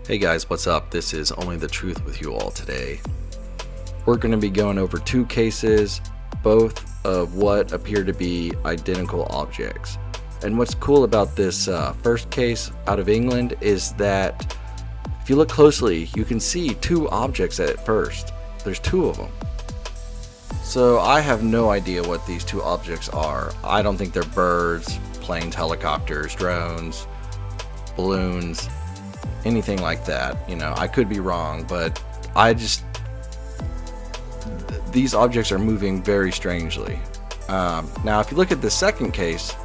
Hey guys, what's up? This is Only the Truth with you all today. We're going to be going over two cases, both of what appear to be identical objects. And what's cool about this first case out of England is that if you look closely, you can see two objects at first. There's two of them. So I have no idea what these two objects are. I don't think they're birds, planes, helicopters, drones, balloons, anything like that. You know, I could be wrong, but these objects are moving very strangely. Now if you look at the second case,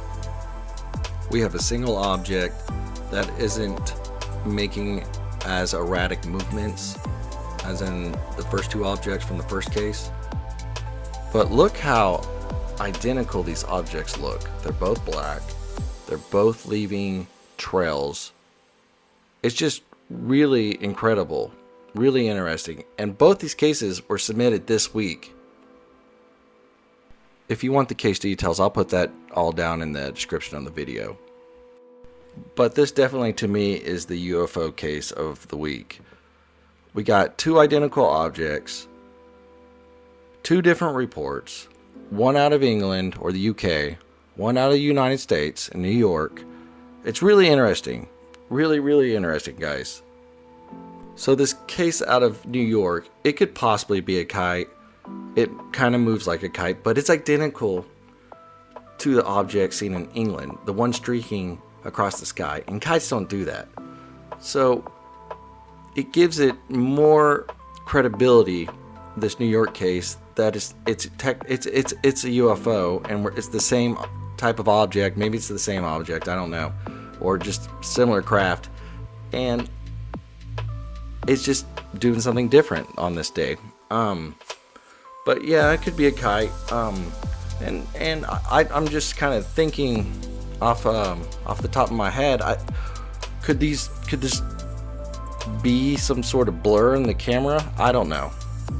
we have a single object that isn't making as erratic movements as in the first two objects from the first case. But look how identical these objects look. They're both black. They're both leaving trails. It's just really incredible, really interesting. And both these cases were submitted this week. If you want the case details, I'll put that all down in the description of the video. But this definitely to me is the UFO case of the week. We got two identical objects, two different reports, one out of England or the UK, one out of the United States in New York. It's really interesting. Really interesting, guys. So this case out of New York, it could possibly be a kite. It kind of moves like a kite, but it's identical to the object seen in England, the one streaking across the sky, and kites don't do that. So it gives it more credibility, this New York case, that it's a UFO and it's the same type of object. Maybe it's the same object, I don't know, or just similar craft, and it's just doing something different on this day. But yeah, it could be a kite. And I'm just kind of thinking off the top of my head. Could this be some sort of blur in the camera? I don't know.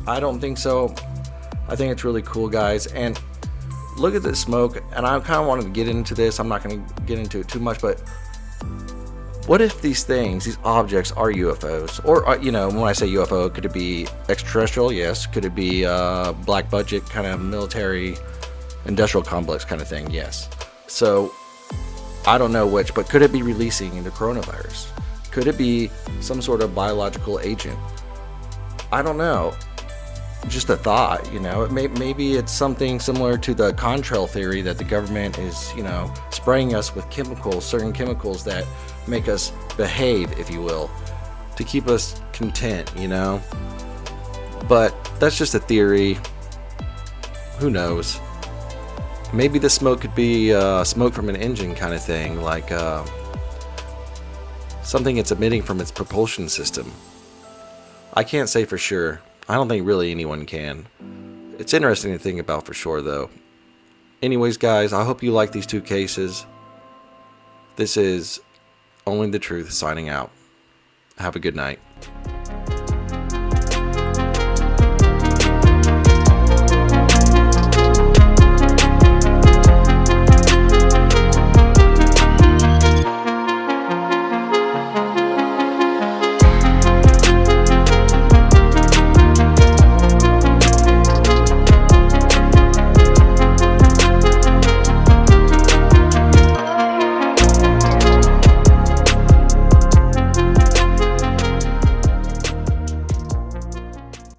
I don't think so. I think it's really cool, guys. And look at the smoke. And I kind of wanted to get into this. I'm not going to get into it too much, but what if these objects are UFOs? Or, you know, when I say UFO, could it be extraterrestrial? Yes. Could it be black budget kind of military industrial complex kind of thing? Yes. So I don't know which, but could it be releasing the coronavirus? Could it be some sort of biological agent? I don't know. Just a thought, you know. Maybe it's something similar to the contrail theory that the government is, you know, spraying us with chemicals, certain chemicals that make us behave, if you will, to keep us content, you know. But that's just a theory. Who knows? Maybe the smoke could be smoke from an engine kind of thing, like something it's emitting from its propulsion system. I can't say for sure. I don't think really anyone can. It's interesting to think about for sure, though. Anyways, guys, I hope you like these two cases. This is Only the Truth signing out. Have a good night.